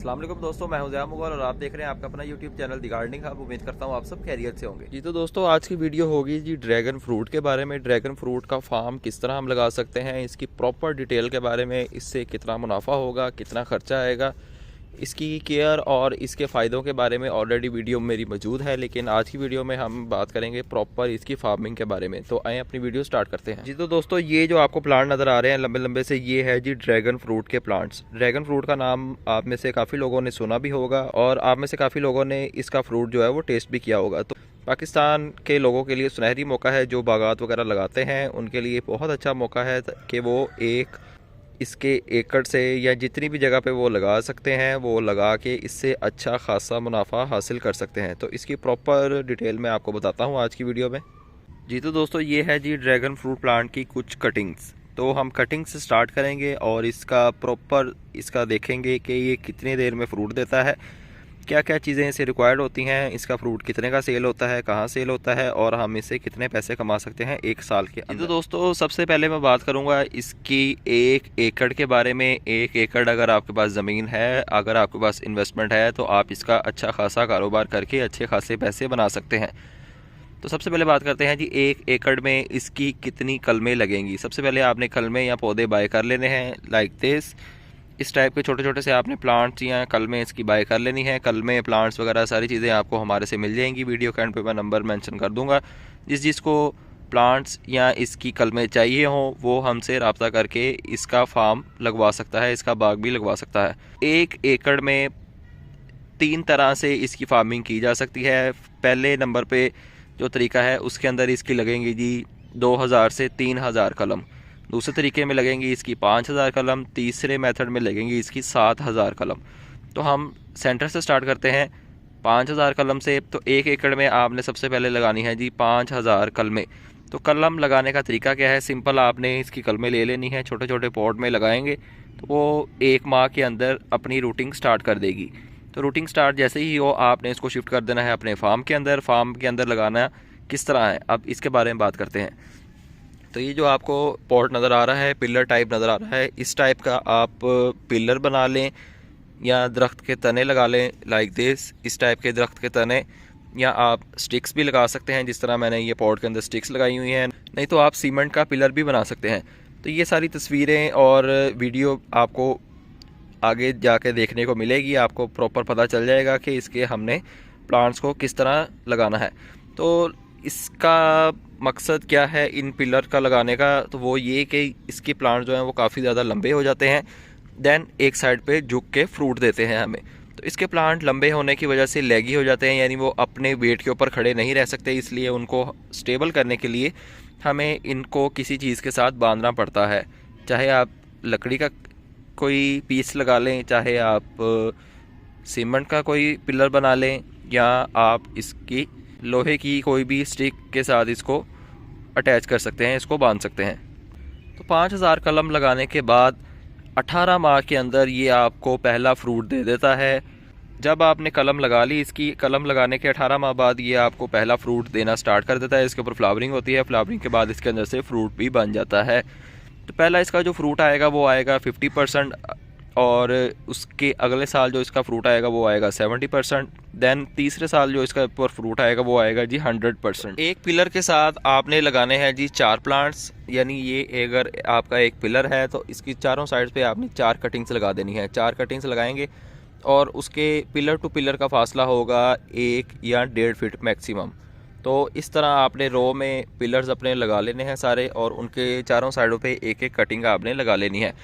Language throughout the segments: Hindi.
अस्सलाम वालेकुम दोस्तों, मैं हूं ज़िया मुग़ल और आप देख रहे हैं आपका अपना यूट्यूब चैनल दी गार्डनिंग हब। उम्मीद करता हूं आप सब खैरियत से होंगे। जी तो दोस्तों, आज की वीडियो होगी जी ड्रैगन फ्रूट के बारे में। ड्रैगन फ्रूट का फार्म किस तरह हम लगा सकते हैं, इसकी प्रॉपर डिटेल के बारे में, इससे कितना मुनाफा होगा, कितना खर्चा आएगा, इसकी केयर और इसके फ़ायदों के बारे में ऑलरेडी वीडियो मेरी मौजूद है। लेकिन आज की वीडियो में हम बात करेंगे प्रॉपर इसकी फार्मिंग के बारे में। तो आए अपनी वीडियो स्टार्ट करते हैं। जी तो दोस्तों, ये जो आपको प्लांट नज़र आ रहे हैं लंबे लंबे से, ये है जी ड्रैगन फ्रूट के प्लांट्स। ड्रैगन फ्रूट का नाम आप में से काफ़ी लोगों ने सुना भी होगा और आप में से काफ़ी लोगों ने इसका फ्रूट जो है वो टेस्ट भी किया होगा। तो पाकिस्तान के लोगों के लिए सुनहरी मौका है, जो बागात वगैरह लगाते हैं उनके लिए बहुत अच्छा मौका है कि वो इसके एकड़ से या जितनी भी जगह पे वो लगा सकते हैं, वो लगा के इससे अच्छा खासा मुनाफा हासिल कर सकते हैं। तो इसकी प्रॉपर डिटेल मैं आपको बताता हूँ आज की वीडियो में। जी तो दोस्तों, ये है जी ड्रैगन फ्रूट प्लांट की कुछ कटिंग्स। तो हम कटिंग से स्टार्ट करेंगे और इसका प्रॉपर देखेंगे कि ये कितनी देर में फ्रूट देता है, क्या क्या चीज़ें इसे रिक्वायर्ड होती हैं, इसका फ्रूट कितने का सेल होता है, कहाँ सेल होता है और हम इससे कितने पैसे कमा सकते हैं एक साल के अंदर। तो दोस्तों, सबसे पहले मैं बात करूँगा इसकी 1 एकड़ के बारे में। 1 एकड़ अगर आपके पास ज़मीन है, अगर आपके पास इन्वेस्टमेंट है, तो आप इसका अच्छा खासा कारोबार करके अच्छे खासे पैसे बना सकते हैं। तो सबसे पहले बात करते हैं जी 1 एकड़ में इसकी कितनी कलमें लगेंगी। सबसे पहले आपने कलमें या पौधे बाय कर लेने हैं, लाइक दिस। इस टाइप के छोटे छोटे से आपने प्लांट्स या कलमें इसकी बाय कर लेनी है। कलमें, प्लांट्स वगैरह सारी चीज़ें आपको हमारे से मिल जाएंगी। वीडियो के एंड पे मैं नंबर मेंशन कर दूंगा। जिसको प्लांट्स या इसकी कलमें चाहिए हों वो हमसे रब्ता करके इसका फार्म लगवा सकता है, इसका बाग भी लगवा सकता है। 1 एकड़ में 3 तरह से इसकी फार्मिंग की जा सकती है। पहले नंबर पे जो तरीका है उसके अंदर इसकी लगेंगी जी 2000 से 3000 कलम। दूसरे तरीके में लगेंगी इसकी 5000 कलम। तीसरे मेथड में लगेंगी इसकी 7000 कलम। तो हम सेंटर से स्टार्ट करते हैं 5000 कलम से। तो 1 एकड़ में आपने सबसे पहले लगानी है जी 5000 कलमें। तो कलम लगाने का तरीका क्या है, सिंपल, आपने इसकी कलमें ले लेनी है, छोटे छोटे पॉट में लगाएंगे तो वो 1 माह के अंदर अपनी रूटिंग स्टार्ट कर देगी। तो रूटिंग स्टार्ट जैसे ही हो, आपने इसको शिफ्ट कर देना है अपने फार्म के अंदर। फार्म के अंदर लगाना किस तरह है, अब इसके बारे में बात करते हैं। तो ये जो आपको पॉट नज़र आ रहा है, पिलर टाइप नज़र आ रहा है, इस टाइप का आप पिलर बना लें या दरख्त के तने लगा लें, लाइक दिस। इस टाइप के दरख्त के तने, या आप स्टिक्स भी लगा सकते हैं, जिस तरह मैंने ये पॉट के अंदर स्टिक्स लगाई हुई हैं। नहीं तो आप सीमेंट का पिलर भी बना सकते हैं। तो ये सारी तस्वीरें और वीडियो आपको आगे जाके देखने को मिलेगी, आपको प्रॉपर पता चल जाएगा कि इसके हमने प्लांट्स को किस तरह लगाना है। तो इसका मकसद क्या है इन पिलर का लगाने का, तो वो ये कि इसके प्लांट जो हैं वो काफ़ी ज़्यादा लंबे हो जाते हैं, देन एक साइड पे झुक के फ्रूट देते हैं हमें। तो इसके प्लांट लंबे होने की वजह से लेगी हो जाते हैं, यानी वो अपने वेट के ऊपर खड़े नहीं रह सकते। इसलिए उनको स्टेबल करने के लिए हमें इनको किसी चीज़ के साथ बांधना पड़ता है। चाहे आप लकड़ी का कोई पीस लगा लें, चाहे आप सीमेंट का कोई पिलर बना लें, या आप इसकी लोहे की कोई भी स्टिक के साथ इसको अटैच कर सकते हैं, इसको बांध सकते हैं। तो 5000 कलम लगाने के बाद 18 माह के अंदर ये आपको पहला फ्रूट दे देता है। जब आपने कलम लगा ली, इसकी कलम लगाने के 18 माह बाद ये आपको पहला फ्रूट देना स्टार्ट कर देता है। इसके ऊपर फ्लावरिंग होती है, फ्लावरिंग के बाद इसके अंदर से फ्रूट भी बन जाता है। तो पहला इसका जो फ्रूट आएगा वो आएगा 50%, और उसके अगले साल जो इसका फ्रूट आएगा वो आएगा 70%। देन तीसरे साल जो इसका ऊपर फ्रूट आएगा वो आएगा जी 100%। एक पिलर के साथ आपने लगाने हैं जी 4 प्लांट्स, यानी ये अगर आपका एक पिलर है तो इसकी चारों साइड पे आपने 4 कटिंग्स लगा देनी है। 4 कटिंग्स लगाएंगे और उसके पिलर टू पिलर का फासला होगा 1 या 1.5 फीट मैक्सिमम। तो इस तरह आपने रो में पिलर्स अपने लगा लेने हैं सारे, और उनके चारों साइडों पे एक एक कटिंग आपने लगा लेनी है।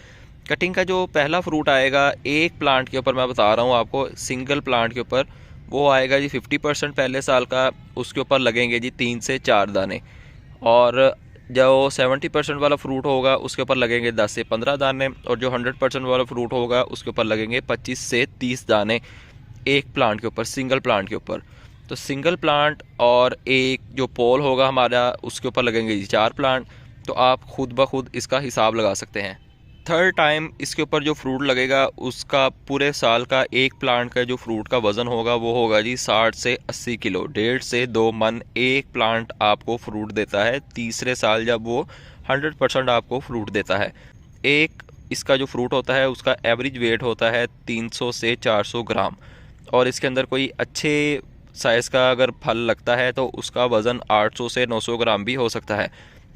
कटिंग का जो पहला फ्रूट आएगा एक प्लांट के ऊपर, मैं बता रहा हूँ आपको, सिंगल प्लांट के ऊपर, वो आएगा जी 50% पहले साल का। उसके ऊपर लगेंगे जी 3 से 4 दाने। और जो 70% वाला फ्रूट होगा उसके ऊपर लगेंगे 10 से 15 दाने, और जो 100% वाला फ्रूट होगा उसके ऊपर लगेंगे 25 से 30 दाने एक प्लांट के ऊपर, सिंगल प्लांट के ऊपर। तो सिंगल प्लांट और एक जो पोल होगा हमारा, उसके ऊपर लगेंगे जी 4 प्लांट। तो आप खुद ब खुद इसका हिसाब लगा सकते हैं। थर्ड टाइम इसके ऊपर जो फ्रूट लगेगा उसका पूरे साल का एक प्लांट का जो फ्रूट का वज़न होगा वो होगा जी 60 से 80 किलो। 1.5 से 2 मन एक प्लांट आपको फ्रूट देता है तीसरे साल, जब वो 100% आपको फ्रूट देता है। एक इसका जो फ्रूट होता है उसका एवरेज वेट होता है 300 से 400 ग्राम। और इसके अंदर कोई अच्छे साइज़ का अगर फल लगता है तो उसका वज़न 800 से 900 ग्राम भी हो सकता है।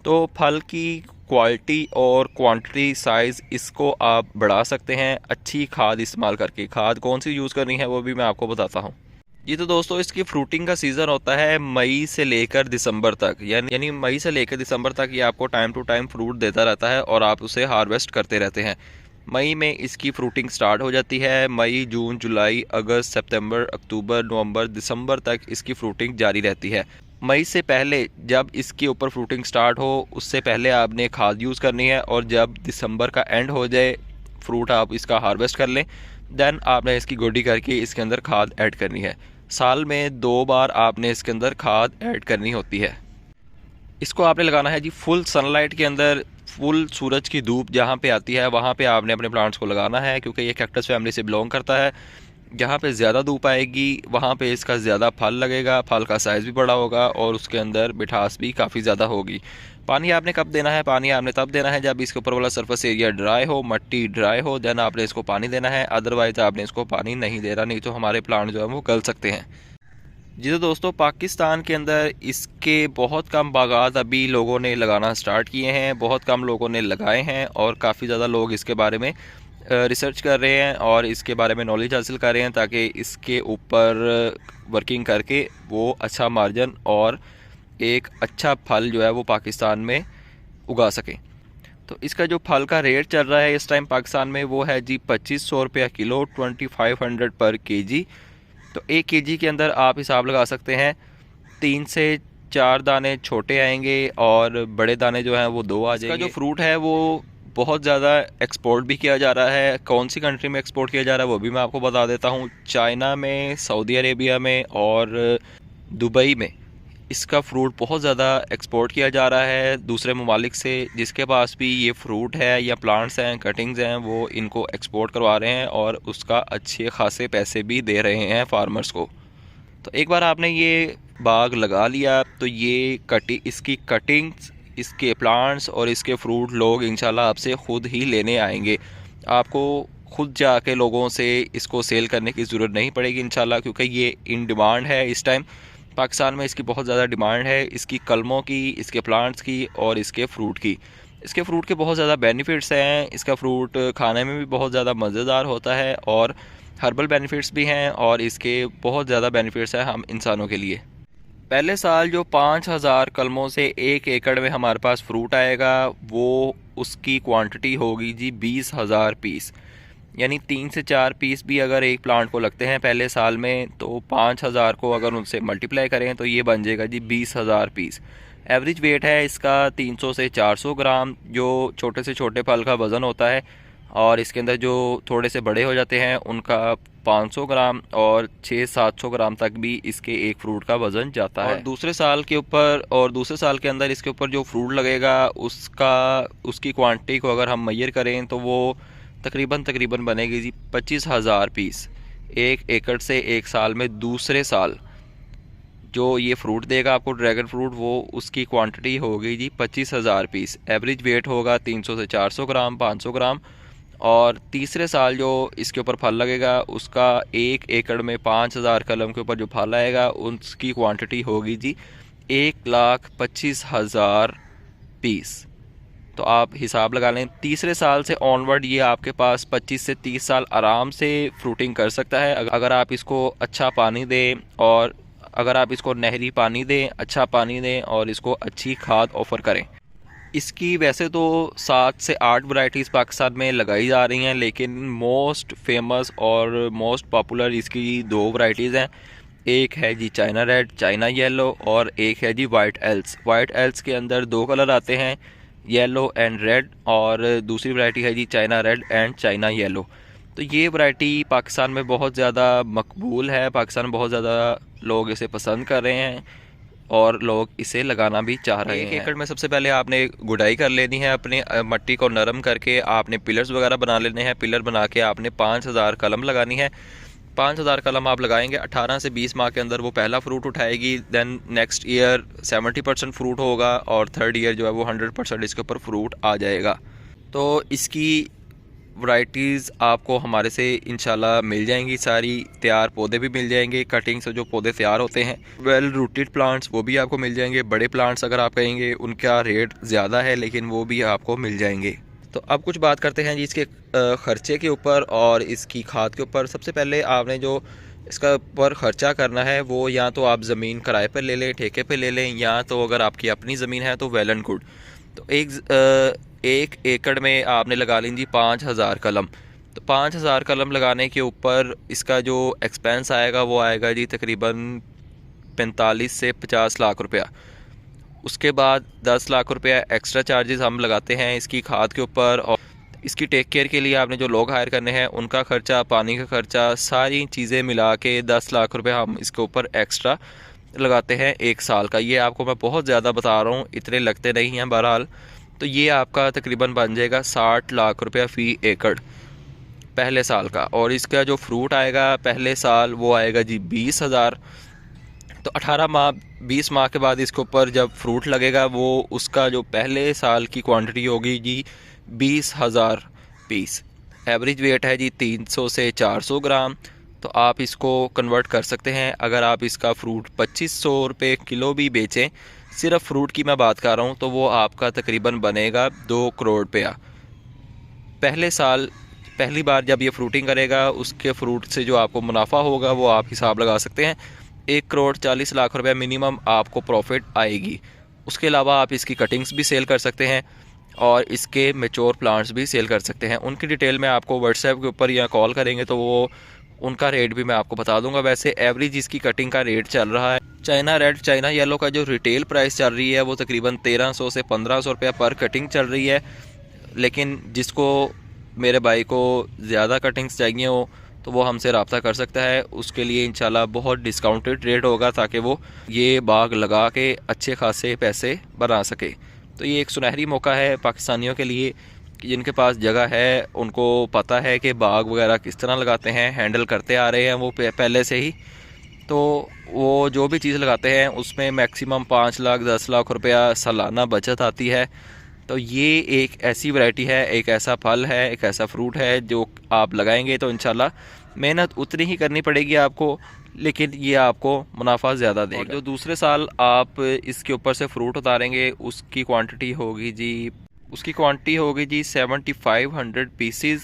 तो फल की क्वालिटी और क्वांटिटी साइज़ इसको आप बढ़ा सकते हैं अच्छी खाद इस्तेमाल करके। खाद कौन सी यूज़ करनी है वो भी मैं आपको बताता हूँ। जी तो दोस्तों, इसकी फ्रूटिंग का सीज़न होता है मई से लेकर दिसंबर तक, यानी मई से लेकर दिसंबर तक ये आपको टाइम टू टाइम फ्रूट देता रहता है और आप उसे हार्वेस्ट करते रहते हैं। मई में इसकी फ्रूटिंग स्टार्ट हो जाती है। मई, जून, जुलाई, अगस्त, सितंबर, अक्टूबर, नवंबर, दिसंबर तक इसकी फ्रूटिंग जारी रहती है। मई से पहले जब इसके ऊपर फ्रूटिंग स्टार्ट हो उससे पहले आपने खाद यूज़ करनी है, और जब दिसंबर का एंड हो जाए फ्रूट आप इसका हार्वेस्ट कर लें, देन आपने इसकी गोडी करके इसके अंदर खाद ऐड करनी है। साल में 2 बार आपने इसके अंदर खाद ऐड करनी होती है। इसको आपने लगाना है जी फुल सनलाइट के अंदर, फुल सूरज की धूप जहाँ पे आती है वहाँ पे आपने अपने प्लांट्स को लगाना है, क्योंकि ये कैक्टस फैमिली से बिलोंग करता है। जहाँ पे ज़्यादा धूप आएगी वहाँ पे इसका ज़्यादा फल लगेगा, फल का साइज़ भी बड़ा होगा और उसके अंदर मिठास भी काफ़ी ज़्यादा होगी। पानी आपने कब देना है? पानी आपने तब देना है जब इसके ऊपर वाला सरफेस एरिया ड्राई हो, मिट्टी ड्राई हो, देन आपने इसको पानी देना है। अदरवाइज़ आपने इसको पानी नहीं देना, नहीं तो हमारे प्लांट जो है वो गल सकते हैं। जी तो दोस्तों, पाकिस्तान के अंदर इसके बहुत कम बागात अभी लोगों ने लगाना स्टार्ट किए हैं, बहुत कम लोगों ने लगाए हैं, और काफ़ी ज़्यादा लोग इसके बारे में रिसर्च कर रहे हैं और इसके बारे में नॉलेज हासिल कर रहे हैं, ताकि इसके ऊपर वर्किंग करके वो अच्छा मार्जिन और एक अच्छा फल जो है वो पाकिस्तान में उगा सकें। तो इसका जो फल का रेट चल रहा है इस टाइम पाकिस्तान में वो है जी 2500 रुपया किलो, 2500 पर केजी। तो 1 केजी के अंदर आप हिसाब लगा सकते हैं 3 से 4 दाने छोटे आएंगे और बड़े दाने जो हैं वो 2 आ जाएंगे। इसका जो फ्रूट है वो बहुत ज़्यादा एक्सपोर्ट भी किया जा रहा है। कौन सी कंट्री में एक्सपोर्ट किया जा रहा है वो भी मैं आपको बता देता हूँ। चाइना में, सऊदी अरेबिया में और दुबई में इसका फ्रूट बहुत ज़्यादा एक्सपोर्ट किया जा रहा है दूसरे ममालिक से। जिसके पास भी ये फ्रूट है या प्लांट्स हैं, कटिंग्स हैं, वो इनको एक्सपोर्ट करवा रहे हैं और उसका अच्छे खासे पैसे भी दे रहे हैं फार्मर्स को। तो एक बार आपने ये बाग लगा लिया तो ये इसकी कटिंग्स, इसके प्लांट्स और इसके फ्रूट लोग इंशाल्लाह आपसे ख़ुद ही लेने आएंगे। आपको खुद जाके लोगों से इसको सेल करने की ज़रूरत नहीं पड़ेगी इंशाल्लाह, क्योंकि ये इन डिमांड है इस टाइम। पाकिस्तान में इसकी बहुत ज़्यादा डिमांड है, इसकी कलमों की, इसके प्लांट्स की और इसके फ्रूट की। इसके फ्रूट के बहुत ज़्यादा बेनिफिट्स हैं। इसका फ्रूट खाने में भी बहुत ज़्यादा मज़ेदार होता है और हर्बल बेनिफिट्स भी हैं, और इसके बहुत ज़्यादा बेनिफिट्स हैं हम इंसानों के लिए। पहले साल जो 5000 कलमों से 1 एकड़ में हमारे पास फ्रूट आएगा वो उसकी क्वांटिटी होगी जी 20,000 पीस। यानी 3 से 4 पीस भी अगर एक प्लांट को लगते हैं पहले साल में, तो 5000 को अगर उनसे मल्टीप्लाई करें तो ये बन जाएगा जी 20,000 पीस। एवरेज वेट है इसका 300 से 400 ग्राम, जो छोटे से छोटे फल का वज़न होता है, और इसके अंदर जो थोड़े से बड़े हो जाते हैं उनका 500 ग्राम और 600-700 ग्राम तक भी इसके एक फ्रूट का वज़न जाता है। और दूसरे साल के अंदर इसके ऊपर जो फ्रूट लगेगा उसकी क्वांटिटी को अगर हम मेजर करें तो वो तकरीबन बनेगी जी 25,000 पीस 1 एकड़ से एक साल में। दूसरे साल जो ये फ्रूट देगा आपको ड्रैगन फ्रूट, वो उसकी क्वांटिटी होगी जी 25,000 पीस। एवरेज वेट होगा 300 से 400 ग्राम, 500 ग्राम। और तीसरे साल जो इसके ऊपर फल लगेगा उसका 1 एकड़ में 5,000 कलम के ऊपर जो फल आएगा उसकी क्वांटिटी होगी जी 1,25,000 पीस। तो आप हिसाब लगा लें, तीसरे साल से ऑनवर्ड ये आपके पास 25 से 30 साल आराम से फ्रूटिंग कर सकता है, अगर आप इसको अच्छा पानी दें, और अगर आप इसको नहरी पानी दें, अच्छा पानी दें और इसको अच्छी खाद ऑफ़र करें। इसकी वैसे तो 7 से 8 वैरायटीज़ पाकिस्तान में लगाई जा रही हैं, लेकिन मोस्ट फेमस और मोस्ट पॉपुलर इसकी 2 वैरायटीज़ हैं। एक है जी चाइना रेड, चाइना येलो, और एक है जी वाइट एल्स। वाइट एल्स के अंदर 2 कलर आते हैं, येलो एंड रेड, और दूसरी वैरायटी है जी China red and China yellow. तो ये वैरायटी पाकिस्तान में बहुत ज़्यादा मकबूल है, पाकिस्तान में बहुत ज़्यादा लोग इसे पसंद कर रहे हैं और लोग इसे लगाना भी चाह रहे हैं। 1 एकड़ में सबसे पहले आपने गुडाई कर लेनी है, अपने मिट्टी को नरम करके आपने पिलर्स वगैरह बना लेने हैं। पिलर बना के आपने 5,000 कलम लगानी है। 5,000 कलम आप लगाएंगे, 18 से 20 माह के अंदर वो पहला फ्रूट उठाएगी। देन नेक्स्ट ईयर 70% फ्रूट होगा और थर्ड ईयर जो है वो 100% इसके ऊपर फ्रूट आ जाएगा। तो इसकी वैरायटीज़ आपको हमारे से इंशाल्लाह मिल जाएंगी, सारी तैयार पौधे भी मिल जाएंगे, कटिंग से जो पौधे तैयार होते हैं, वेल रूटेड प्लांट्स वो भी आपको मिल जाएंगे। बड़े प्लांट्स अगर आप कहेंगे उनका रेट ज़्यादा है, लेकिन वो भी आपको मिल जाएंगे। तो अब कुछ बात करते हैं जी इसके ख़र्चे के ऊपर और इसकी खाद के ऊपर। सबसे पहले आपने जो इसका ऊपर ख़र्चा करना है वो या तो आप ज़मीन किराए पर ले लें, ठेके पे ले लें, या तो अगर आपकी अपनी ज़मीन है तो वेल एंड गुड। तो एक एकड़ में आपने लगा लीजिए 5,000 कलम। तो 5,000 कलम लगाने के ऊपर इसका जो एक्सपेंस आएगा वो आएगा जी तकरीबन 45 से 50 लाख रुपया। उसके बाद 10 लाख रुपया एक्स्ट्रा चार्जेस हम लगाते हैं इसकी खाद के ऊपर, और इसकी टेक केयर के लिए आपने जो लोग हायर करने हैं उनका खर्चा, पानी का खर्चा, सारी चीज़ें मिला के 10 लाख रुपए हम इसके ऊपर एक्स्ट्रा लगाते हैं 1 साल का। ये आपको मैं बहुत ज़्यादा बता रहा हूँ, इतने लगते नहीं हैं बहरहाल। तो ये आपका तकरीबन बन जाएगा 60 लाख रुपया फ़ी एकड़ पहले साल का। और इसका जो फ्रूट आएगा पहले साल वो आएगा जी 20,000। तो 18 माह 20 माह के बाद इसके ऊपर जब फ्रूट लगेगा वो उसका जो पहले साल की क्वांटिटी होगी जी 20,000 पीस। एवरेज वेट है जी 300 से 400 ग्राम। तो आप इसको कन्वर्ट कर सकते हैं। अगर आप इसका फ्रूट 2500 रुपये किलो भी बेचें, सिर्फ फ्रूट की मैं बात कर रहा हूँ, तो वो आपका तकरीबन बनेगा 2 करोड़ रुपया। पहले साल पहली बार जब ये फ्रूटिंग करेगा उसके फ्रूट से जो आपको मुनाफा होगा वो आप हिसाब लगा सकते हैं 1 करोड़ 40 लाख रुपए मिनिमम आपको प्रॉफिट आएगी। उसके अलावा आप इसकी कटिंग्स भी सेल कर सकते हैं और इसके मैच्योर प्लांट्स भी सेल कर सकते हैं। उनकी डिटेल मैं आपको व्हाट्सएप के ऊपर या कॉल करेंगे तो वो उनका रेट भी मैं आपको बता दूंगा। वैसे एवरेज इसकी कटिंग का रेट चल रहा है, चाइना रेड, चाइना येलो का जो रिटेल प्राइस चल रही है वो तकरीबन 1300 से 1500 रुपया पर कटिंग चल रही है। लेकिन जिसको मेरे भाई को ज़्यादा कटिंग्स चाहिए हो तो वो हमसे रब्ता कर सकता है, उसके लिए इंशाल्लाह बहुत डिस्काउंटेड रेट होगा ताकि वो ये बाग लगा के अच्छे खासे पैसे बना सके। तो ये एक सुनहरी मौका है पाकिस्तानियों के लिए कि जिनके पास जगह है, उनको पता है कि बाग वगैरह किस तरह लगाते हैं, हैंडल करते आ रहे हैं वो पहले से ही। तो वो जो भी चीज़ लगाते हैं उसमें मैक्सिमम 5 लाख 10 लाख रुपया सालाना बचत आती है। तो ये एक ऐसी वैरायटी है, एक ऐसा फल है, एक ऐसा फ्रूट है जो आप लगाएंगे तो इंशाल्लाह मेहनत उतनी ही करनी पड़ेगी आपको, लेकिन ये आपको मुनाफा ज़्यादा देगा। और जो दूसरे साल आप इसके ऊपर से फ्रूट उतारेंगे उसकी क्वांटिटी होगी जी 7500 पीसीज।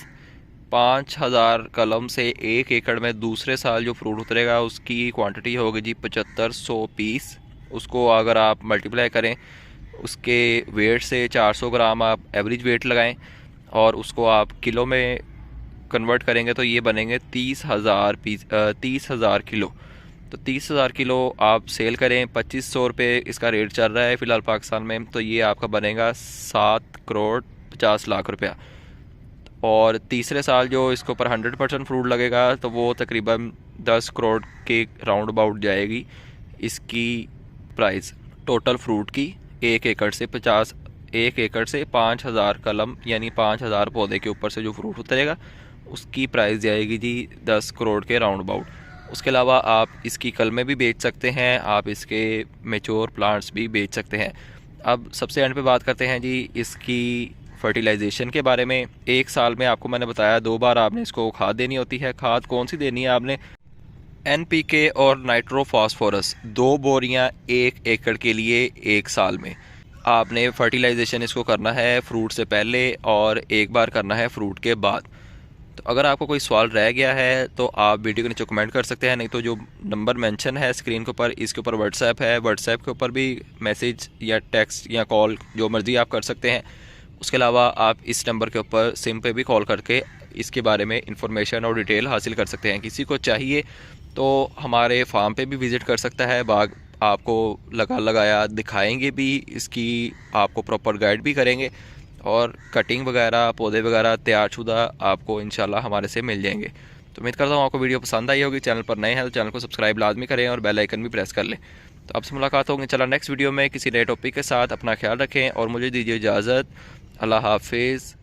5,000 कलम से 1 एकड़ में दूसरे साल जो फ्रूट उतरेगा उसकी क्वांटिटी होगी जी 7500 पीस। उसको अगर आप मल्टीप्लाई करें उसके वेट से 400 ग्राम आप एवरेज वेट लगाएं और उसको आप किलो में कन्वर्ट करेंगे तो ये बनेंगे 30,000 पीस 30,000 किलो। तो 30,000 किलो आप सेल करें, 2500 रुपये इसका रेट चल रहा है फ़िलहाल पाकिस्तान में, तो ये आपका बनेगा 7 करोड़ 50 लाख रुपया। और तीसरे साल जो इसके ऊपर 100% फ्रूट लगेगा तो वो तकरीबन 10 करोड़ के राउंड अबाउट जाएगी इसकी प्राइस टोटल फ्रूट की। 1 एकड़ से 5,000 कलम यानी 5,000 पौधे के ऊपर से जो फ्रूट उतरेगा उसकी प्राइस जाएगी जी 10 करोड़ के राउंड अबाउट। उसके अलावा आप इसकी कलमें भी बेच सकते हैं, आप इसके मैच्योर प्लांट्स भी बेच सकते हैं। अब सबसे एंड पे बात करते हैं जी इसकी फर्टिलाइजेशन के बारे में। 1 साल में आपको मैंने बताया 2 बार आपने इसको खाद देनी होती है। खाद कौन सी देनी है आपने? NPK और नाइट्रो फास्फोरस 2 बोरियां 1 एकड़ के लिए 1 साल में। आपने फर्टिलाइजेशन इसको करना है फ्रूट से पहले और 1 बार करना है फ्रूट के बाद। तो अगर आपको कोई सवाल रह गया है तो आप वीडियो के नीचे कमेंट कर सकते हैं, नहीं तो जो नंबर मेंशन है स्क्रीन के ऊपर इसके ऊपर व्हाट्सएप है, व्हाट्सएप के ऊपर भी मैसेज या टेक्स्ट या कॉल जो मर्ज़ी आप कर सकते हैं। उसके अलावा आप इस नंबर के ऊपर सिम पे भी कॉल करके इसके बारे में इंफॉर्मेशन और डिटेल हासिल कर सकते हैं। किसी को चाहिए तो हमारे फार्म पे भी विज़िट कर सकता है, बाग आपको लगाया दिखाएंगे भी, इसकी आपको प्रॉपर गाइड भी करेंगे और कटिंग वगैरह पौधे वगैरह तैयारशुदा आपको इंशाल्लाह हमारे से मिल जाएंगे। तो उम्मीद करता हूँ आपको वीडियो पसंद आई होगी। चैनल पर नए हैं तो चैनल को सब्सक्राइब लाजमी करें और बेल आइकन भी प्रेस कर लें। तो आपसे मुलाकात होगी इंशाल्लाह नेक्स्ट वीडियो में किसी नए टॉपिक के साथ। अपना ख्याल रखें और मुझे दीजिए इजाज़त। अल्लाह हाफिज़।